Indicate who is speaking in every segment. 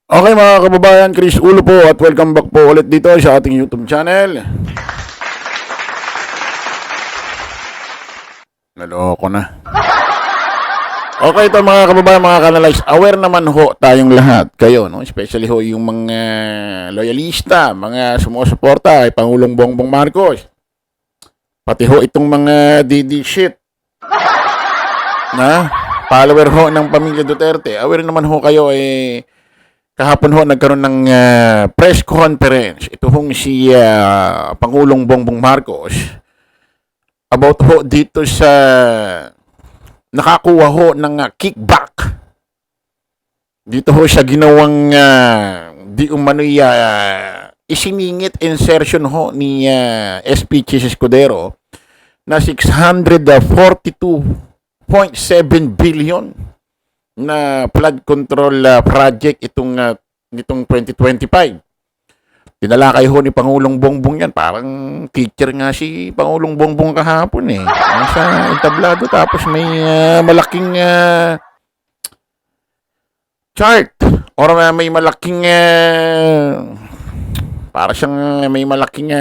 Speaker 1: Okay mga kababayan, Chris Ulo po at welcome back po ulit dito sa ating YouTube channel. Naloko na. Okay ito mga kababayan, mga kanalays, aware naman ho tayong lahat, kayo, no? Especially ho yung mga loyalista, mga sumusuporta kay Pangulong Bongbong Marcos. Pati ho itong mga DD shit na follower ho ng pamilya Duterte. Aware naman ho kayo kahapon ho nagkaroon ng press conference. Ito hong si Pangulong Bongbong Marcos about ho dito sa nakakuha ho ng kickback. Dito ho siya ginawang di umano'y isiningit insertion ho ni SP Chis Escudero na 642.7 billion na flood control project nitong 2025. Tinalakay ho ni Pangulong Bongbong yan. Parang teacher nga si Pangulong Bongbong kahapon eh. Nasa entablado tapos may malaking chart or may malaking para siyang may malaking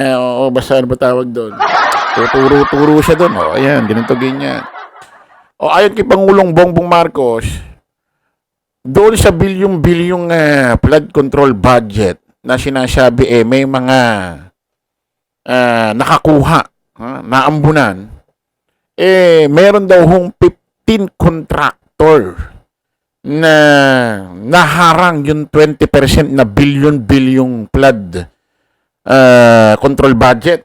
Speaker 1: basta ano ba tawag doon? Tuturo-turo siya doon. O ayan, dinutugin niya. O ayon kay Pangulong Bongbong Marcos, doon sa bilyong-bilyong flood control budget na sinasabi may mga nakakuha, naambunan, meron daw hong 15 contractor na naharang yung 20% na bilyon-bilyong flood control budget.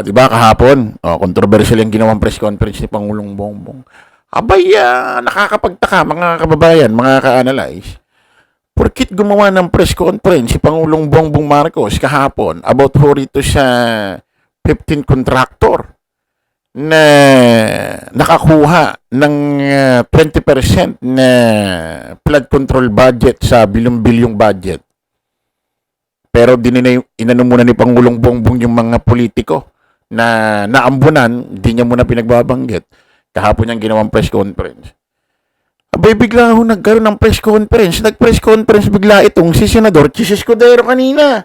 Speaker 1: Diba kahapon, controversial yung ginawang press conference ni Pangulong Bongbong. Abay, nakakapagtaka mga kababayan, mga ka-analyze. Porkit gumawa ng press conference si Pangulong Bongbong Marcos kahapon about ho rito sa 15 contractor na nakakuha ng 20% na flood control budget sa bilyong-bilyong budget. Pero inano muna ni Pangulong Bongbong yung mga politiko na naambunan, hindi niya muna pinagbabanggit. Kahapon niyang ginawang press conference. Abay, bigla ho nagkaroon ng press conference. Nag-press conference bigla itong si Senador Chis Escudero kanina.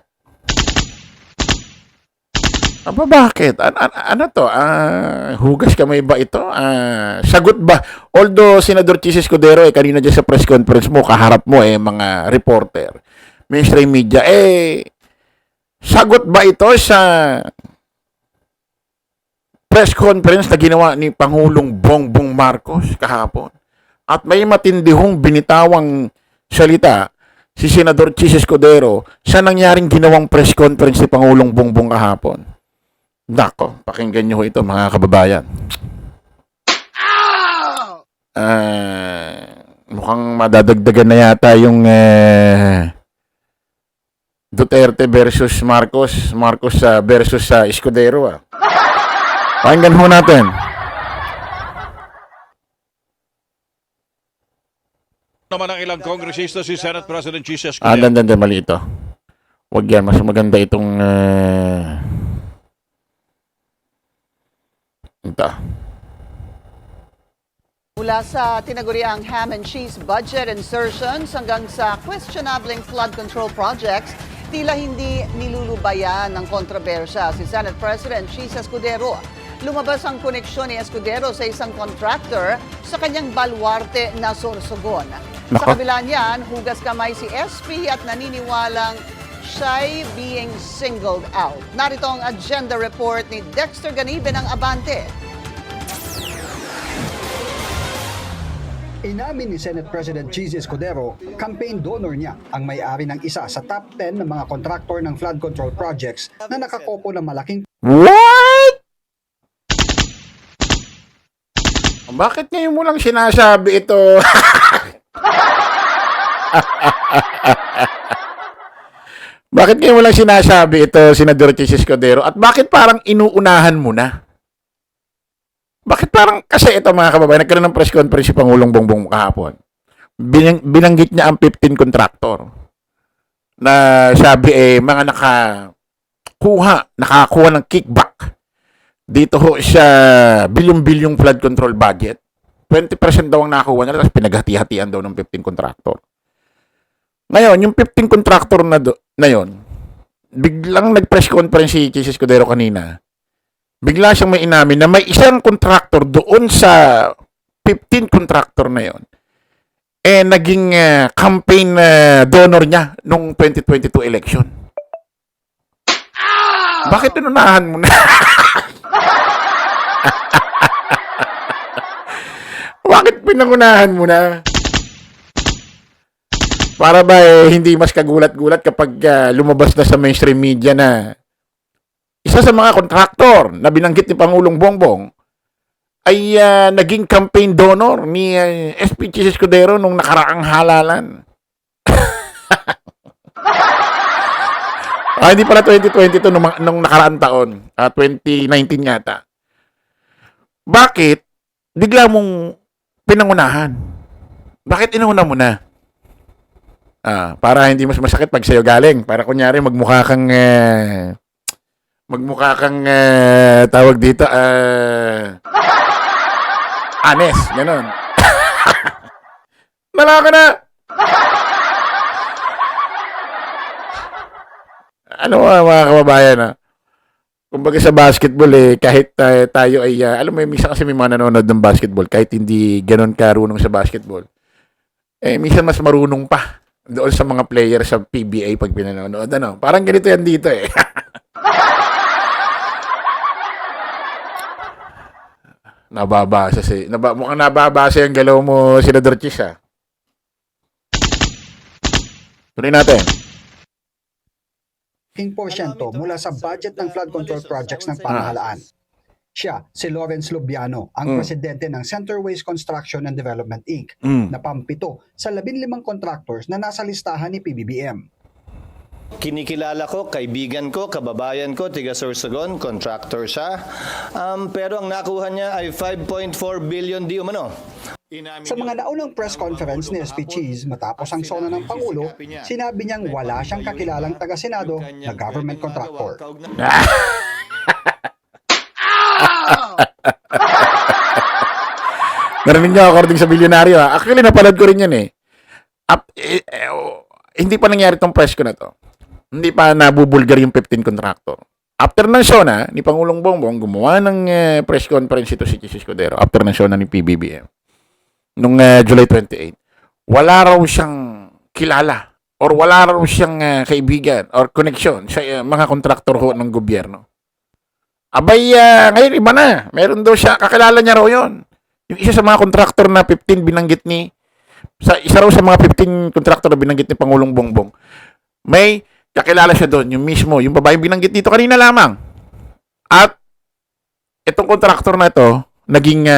Speaker 1: Aba, bakit? Ano to? Hugas kamay ba ito? Sagot ba? Although Senador Chis Escudero kanina dyan sa press conference mo, kaharap mo mga reporter, mainstream media, sagot ba ito sa press conference na ginawa ni Pangulong Bongbong Marcos kahapon? At may matindihong binitawang salita si Senador Chis Escudero sa nangyaring ginawang press conference ni Pangulong Bongbong kahapon. Nako, pakinggan nyo ito mga kababayan. Mukhang madadagdagan na yata yung Duterte versus Marcos versus Escudero. Pakinggan ho natin.
Speaker 2: Naman ang ilang kongresista si Senate President Chis Escudero.
Speaker 1: Dandan, mali ito. Huwag yan, mas maganda itong ito.
Speaker 3: Mula sa tinaguriang ham and cheese budget insertions hanggang sa questionableng flood control projects, tila hindi nilulubayan ng kontrobersya si Senate President Chis Escudero. Lumabas ang koneksyon ni Escudero sa isang contractor sa kanyang baluarte na Sorsogon. Sa kabila niyan, hugas kamay si SP at naniniwalang siya'y being singled out. Narito ang agenda report ni Dexter Ganibe ng Abante.
Speaker 4: Inamin ni Senate President Chis Escudero, campaign donor niya ang may-ari ng isa sa top 10 ng mga kontraktor ng flood control projects na nakakopo ng malaking
Speaker 1: What? Bakit ngayon mo lang sinasabi ito? Bakit ngayon mo lang sinasabi ito, Senador Chis Escudero? At bakit parang inuunahan mo na? Bakit parang, kasi ito mga kababayan, nagkaroon ng press conference si Pangulong Bongbong kahapon. Binanggit niya ang 15 contractor na sabi mga nakakuha ng kickback dito ho sa bilyong-bilyong flood control budget. 20% daw ang nakuha nila, tapos pinaghati-hatian daw ng 15 contractor. Ngayon, yung 15 contractor na yon, biglang nag-press conference si Chis Escudero kanina. Bigla siyang may inamin na may isang contractor doon sa 15 contractor na yon. Naging campaign donor niya nung 2022 election. Bakit inunahan mo na? Bakit pinangunahan mo na? Para ba hindi mas kagulat-gulat kapag lumabas na sa mainstream media na isa sa mga kontraktor na binanggit ni Pangulong Bongbong ay naging campaign donor ni SP Chis Escudero nung nakaraang halalan. Hindi pala 2022 nung nakaraang taon. 2019 yata. Bakit bigla mong pinangunahan? Bakit inuna mo na? Para hindi mas masakit pag sa'yo galing. Para kunyari magmukha kang tawag dito, honest, ganun. Nalaka na! Ano mga kababayan, kumbaga sa basketball kahit tayo ay, alam mo, minsan kasi may mga nanonood ng basketball, kahit hindi ganun karunong sa basketball, minsan mas marunong pa doon sa mga player sa PBA pag pinanonood. Parang ganito yan dito mukhang nababasa yung galaw mo, Senador Chis, Tuloy natin.
Speaker 4: porsyento mula sa budget ng flood control projects ng pamahalaan. Siya, si Lawrence Lubiano, ang presidente ng Centerways Construction and Development Inc. Na pampito sa 15 contractors na nasa listahan ni PBBM.
Speaker 5: Kinikilala ko, kaibigan ko, kababayan ko, tiga Sorsogon, contractor siya. Pero ang nakuha niya ay 5.4 billion di umano.
Speaker 4: Sa mga naunang press conference ni SP Chis matapos ang sona ng Pangulo, sinabi niyang wala siyang kakilalang taga-Senado na government contractor.
Speaker 1: Narinig niyo according sa bilyonaryo. Actually, napanood ko rin yan hindi pa nangyari tong press ko na to. Hindi pa nabubulgar yung 15 contractor. After ng sona ni Pangulong Bongbong, gumawa ng press conference ito si Chis Escudero after ng sona ni PBBM. Nung July 28, wala raw siyang kilala or wala raw siyang kaibigan or connection sa mga kontraktor ho ng gobyerno. Abay, ngayon iba na. Meron daw siya, kakilala niya raw yun. Yung isa sa mga kontraktor na 15 binanggit isa raw sa mga 15 kontraktor na binanggit ni Pangulong Bongbong, may kakilala siya doon, yung mismo, yung babaeng binanggit dito kanina lamang. At itong kontraktor na ito, naging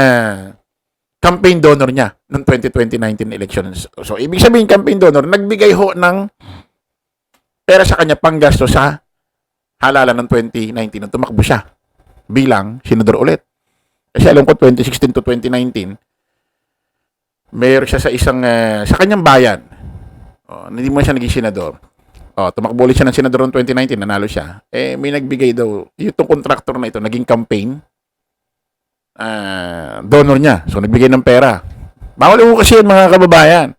Speaker 1: campaign donor niya noong 2019 elections. So, ibig sabihin, campaign donor, nagbigay ho ng pera sa kanya panggasto sa halalan ng 2019 nung tumakbo siya bilang senador ulit. Kasi alam ko, 2016 to 2019, mayor siya sa isang, sa kanyang bayan. Hindi mo siya naging senador. Tumakbo ulit siya ng senador noong 2019, nanalo siya. May nagbigay daw, itong contractor na ito, naging campaign donor niya. So, nagbigay ng pera. Bawal po kasi yun, mga kababayan.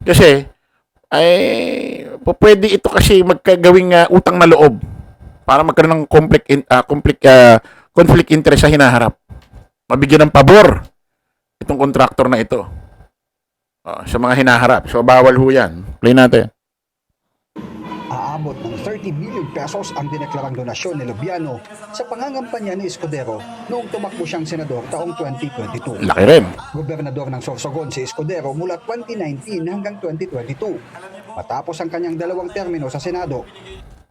Speaker 1: Kasi, pwede ito kasi magkagawing utang na loob para magkaroon ng conflict interest sa hinaharap. Mabigyan ng pabor itong contractor na ito sa mga hinaharap. So, bawal ho yan. Play natin.
Speaker 4: Aabot ng 30 million pesos ang dineklarang donasyon ni Lubiano sa pangangampanya ni Escudero noong tumakbo siyang senador taong 2022.
Speaker 1: Laki rin.
Speaker 4: Gobernador ng Sorsogon si Escudero mula 2019 hanggang 2022. Matapos ang kanyang 2 termino sa Senado,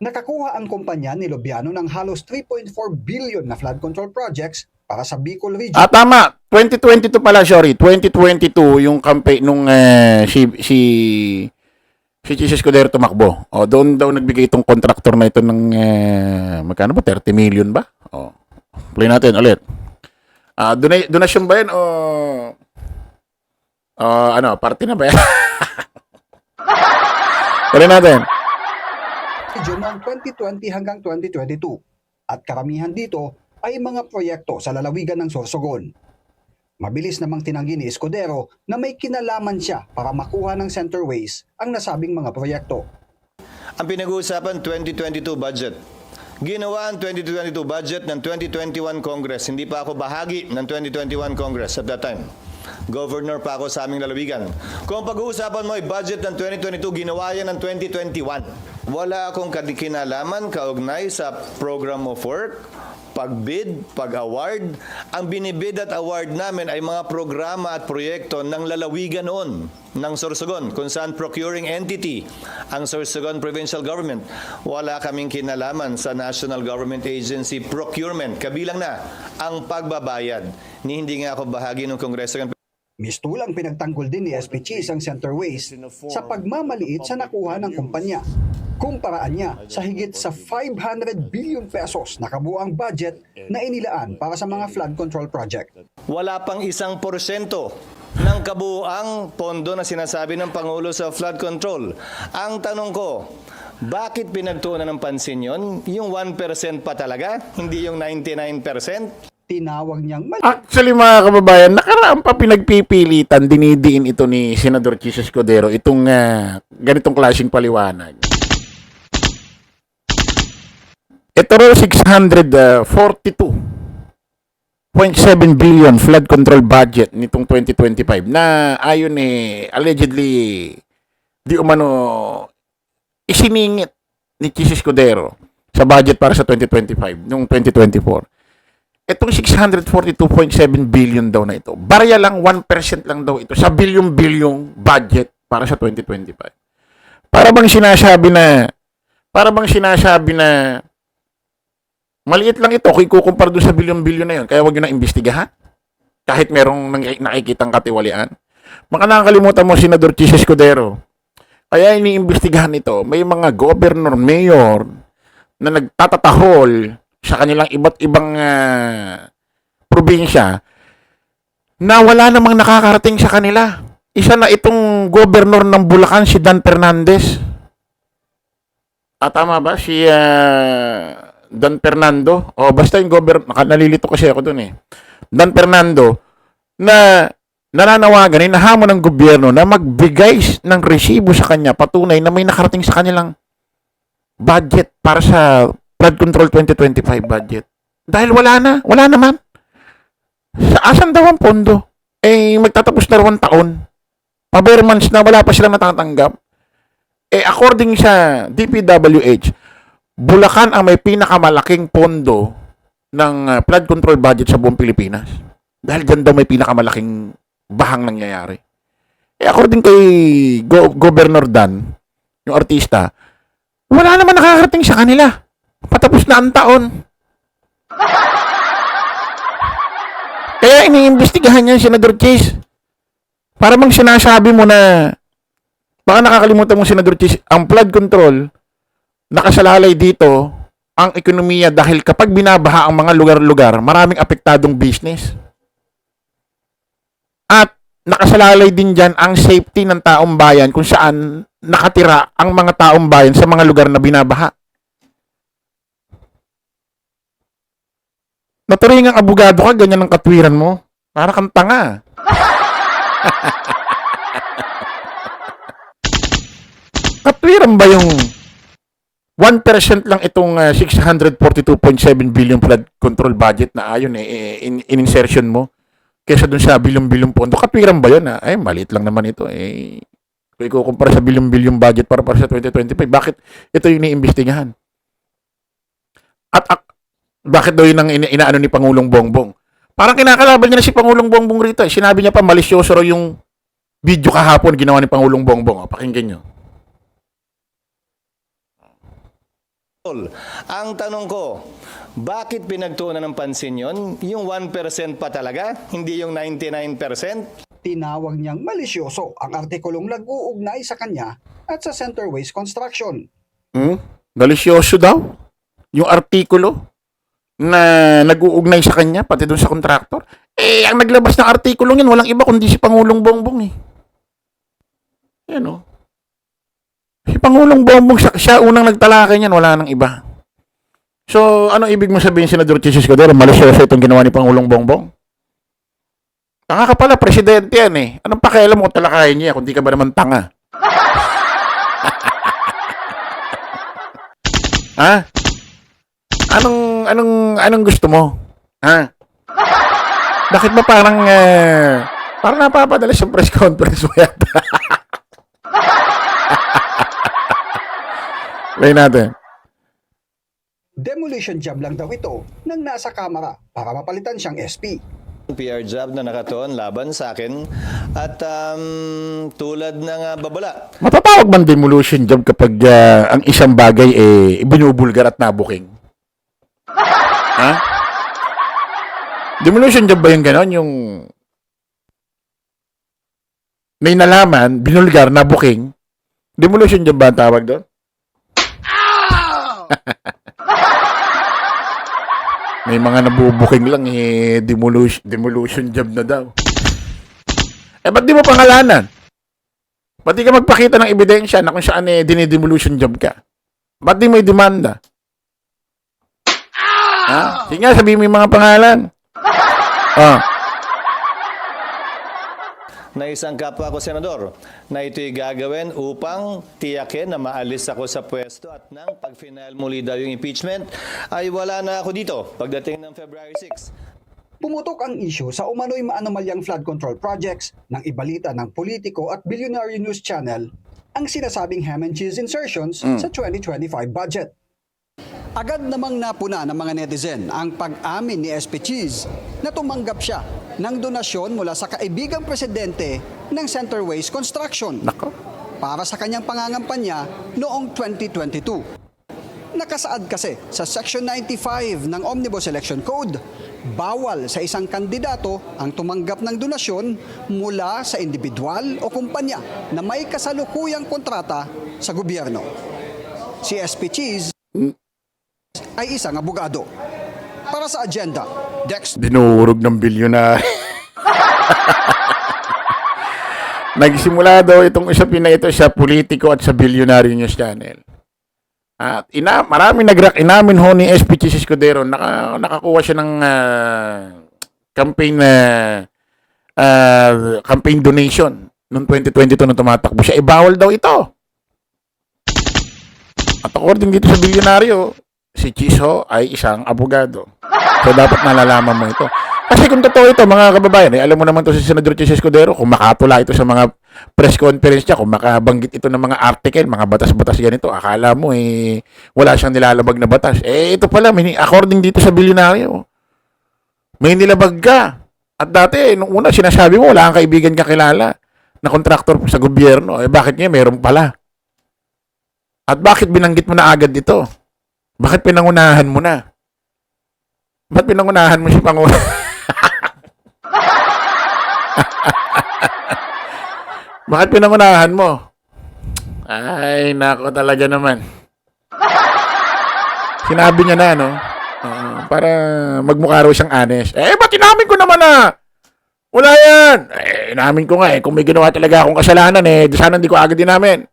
Speaker 4: nakakuha ang kumpanya ni Lubiano ng halos 3.4 billion na flood control projects para sa Bicol region.
Speaker 1: Tama. 2022 pala, sorry. 2022 yung campaign nung si Chis Escudero tumakbo. Doon daw nagbigay itong contractor na ito ng magkano ba? 30 million ba? Play natin ulit. Donasyon ba yan party na ba yan? Play natin.
Speaker 4: Region noong 2020 hanggang 2022. At karamihan dito ay mga proyekto sa lalawigan ng Sorsogon. Mabilis namang tinanggi ni Escudero na may kinalaman siya para makuha ng Centerways ang nasabing mga proyekto.
Speaker 5: Ang pinag-uusapan 2022 budget. Ginawa ang 2022 budget ng 2021 Congress. Hindi pa ako bahagi ng 2021 Congress at that time. Governor pa ako sa aming lalawigan. Kung pag-uusapan mo ay budget ng 2022, ginawa yan ng 2021. Wala akong kinalaman kaugnay sa program of work, pagbid, pag-award. Ang binibid at award namin ay mga programa at proyekto ng lalawigan noon, ng Sorsogon, kung saan procuring entity ang Sorsogon Provincial Government. Wala kaming kinalaman sa National Government Agency procurement, kabilang na ang pagbabayad. Hindi nga ako bahagi ng Kongreso.
Speaker 4: Mistulang pinagtanggol din ni SP Cheese ang Centerways sa pagmamaliit sa nakuha ng kumpanya. Kumparaan niya sa higit sa 500 billion pesos na kabuang budget na inilaan para sa mga flood control project.
Speaker 5: Wala pang 1% ng kabuuang pondo na sinasabi ng Pangulo sa flood control. Ang tanong ko, bakit pinagtuunan ng pansin yon? Yung 1% pa talaga, hindi yung 99%?
Speaker 4: Tinawag niyang
Speaker 1: Actually, mga kababayan, nakaraan pa pinagpipilitan, dinidiin ito ni Senador Chis Escudero, itong ganitong klaseng paliwanag. Ito raw 642.7 billion flood control budget nitong 2025 na ayon allegedly di umano isiningit ni Chis Escudero sa budget para sa 2025 nung 2024. Itong 642.7 billion daw na ito, barya lang 1% lang daw ito sa billion-bilyong budget para sa 2025. Para bang sinasabi na maliit lang ito kung ikukumpara doon sa billion-bilyon na yun, kaya wag nyo na imbestigahan kahit merong nakikitang katiwalian. Baka nakakalimutan mo, Senador Chis Escudero, kaya iniimbestigahan ito, may mga governor, mayor na nagtatatahol sa kanilang iba't ibang probinsya na wala namang nakakarating sa kanila. Isa na itong governor ng Bulacan, si Dan Fernandez. Tama ba? Si Dan Fernando? O basta yung governor, nalilito kasi ako dun Dan Fernando, na nananawagan, nahamon ng gobyerno na magbigay ng resibo sa kanya, patunay na may nakarating sa kanilang budget para sa flood control 2025 budget. Dahil wala naman. Sa asan daw ang pondo? Magtatapos na 1 taon. Pa-bare months na wala pa silang natatanggap. According sa DPWH, Bulacan ang may pinakamalaking pondo ng flood control budget sa buong Pilipinas. Dahil dyan daw may pinakamalaking bahang nangyayari. According kay Governor Dan, yung artista, wala naman nakakarating sa kanila. Patapos na ang taon. Kaya iniimbestigahan niya, Senador Chis. Para bang sinasabi mo na, baka nakakalimutan mo, Senador Chis, ang flood control, nakasalalay dito ang ekonomiya dahil kapag binabaha ang mga lugar-lugar, maraming apektadong business. At nakasalalay din dyan ang safety ng taong bayan kung saan nakatira ang mga taong bayan sa mga lugar na binabaha. Naturingang abogado ka, ganyan ang katwiran mo. Para kang tanga. Katwiran ba yung 1% lang itong 642.7 billion flood control budget na ayon in-insertion mo kesa dun sa bilyon-bilyon pondo? Katwiran ba yun? Maliit lang naman ito. Kung ikukumpara sa bilyon-bilyon budget para sa 2025, bakit ito yung iniimbestigahan? At bakit daw yun ang inaano ni Pangulong Bongbong? Parang kinakalaban niya na si Pangulong Bongbong rito. Sinabi niya pa, malisyoso raw yung video kahapon ginawa ni Pangulong Bongbong. Pakinggan nyo.
Speaker 5: Ang tanong ko, bakit pinagtuunan ng pansin yon? Yung 1% pa talaga, hindi yung 99%?
Speaker 4: tinawag niyang malisyoso ang artikulong nag-uugnay sa kanya at sa Centerways Construction.
Speaker 1: Malisyoso daw? Yung artikulo na nag-uugnay sa kanya, pati doon sa kontraktor? Ang naglabas ng artikulong yan, walang iba kundi si Pangulong Bongbong Yan Si Pangulong Bongbong, siya unang nagtalakay niyan, wala nang iba. So, ano ibig mo sabihin, Senador Chis Escudero? Malisyoso itong ginawa ni Pangulong Bongbong? Tanga ka pala, presidente yan eh. Anong pakialam mo talakayin niya kung di ka ba naman tanga? Ha? Anong gusto mo? Ha? Bakit ba parang napapadalas yung press conference mo yata? Play natin.
Speaker 4: Demolition job lang daw ito nang nasa kamera para mapalitan siyang SP.
Speaker 5: PR job na nakatoon laban sa akin at tulad ng babala.
Speaker 1: Matatawag man demolition job kapag ang isang bagay binubulgar at nabuking? Ha? Demolition job ba yung gano'n? Yung may nalaman, binulgar, nabuking? Demolition job ba ang tawag doon? May mga nabubuking lang demolition job na daw. Ba't di mo pangalanan? Ba't di ka magpakita ng ebidensya na kung saan dinidemolition job ka? Ba't di mo i-demanda? Ha? Sige nga, sabihin mo yung mga pangalan.
Speaker 5: Na isang kapwa ko senador na ito'y gagawin upang tiyakin na maalis ako sa pwesto at nang pag-final muli daw yung impeachment ay wala na ako dito pagdating ng February 6.
Speaker 4: Pumutok ang issue sa umano'y maanomalyang flood control projects ng ibalita ng politiko at Billionaire News Channel ang sinasabing ham and cheese insertions sa 2025 budget. Agad namang napuna ng mga netizen ang pag-amin ni SP Cheese na tumanggap siya ng donasyon mula sa kaibigang presidente ng Centerways Construction
Speaker 1: Nako.
Speaker 4: para sa kanyang pangangampanya noong 2022. Nakasaad kasi sa Section 95 ng Omnibus Election Code, bawal sa isang kandidato ang tumanggap ng donasyon mula sa individual o kumpanya na may kasalukuyang kontrata sa gobyerno. Si SP Cheese ay isang abogado. Para sa agenda, Dex
Speaker 1: Dinurog ng bilyonar. Nagsimula daw itong usapin na ito sa politiko at sa Billionaire News Channel. At marami inamin ho ni SP Cheese Escudero, nakakuha siya ng campaign donation noong 2022 nung tumatakbo siya. Bawal daw ito. At according dito sa bilyonaryo, si Cheese ho ay isang abogado. So dapat nalalaman mo ito. Kasi kung totoo ito, mga kababayan, alam mo naman to si Senador Cheese Escudero, kung makatula ito sa mga press conference niya, kung makabanggit ito ng mga article, mga batas-batas ganito, akala mo wala siyang nilalabag na batas. Ito pala, according dito sa bilyonaryo, may nilabag ka. At dati, nung una, sinasabi mo, wala kang kaibigan kakilala na kontraktor sa gobyerno. Bakit niya? Meron pala. At bakit binanggit mo na agad dito? Bakit pinangunahan mo na? Ba't pinangunahan mo si Pangulo? Bakit pinangunahan mo? Ay, nako talaga naman. Sinabi niya na, no? Para magmukha raw siyang honest. Ba't inamin ko naman na? Wala yan. Inamin ko nga kung may ginawa talaga akong kasalanan sana hindi ko agad inamin.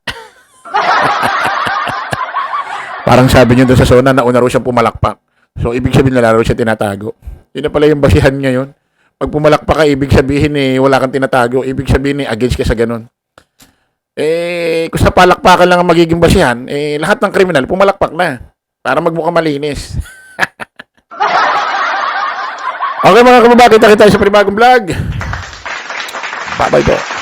Speaker 1: Parang sabi niyo doon sa zona na una raw siyang pumalakpak. So, ibig sabihin na raw siya tinatago. Yun na pala yung basihan ngayon. Pag pumalakpak ka, ibig sabihin wala kang tinatago. Ibig sabihin against ka sa ganun. Kung sa palakpakan lang ang magiging basihan, lahat ng kriminal pumalakpak na. Para magmukha malinis. Okay mga kababayan, kita sa panibagong vlog. Bye-bye po.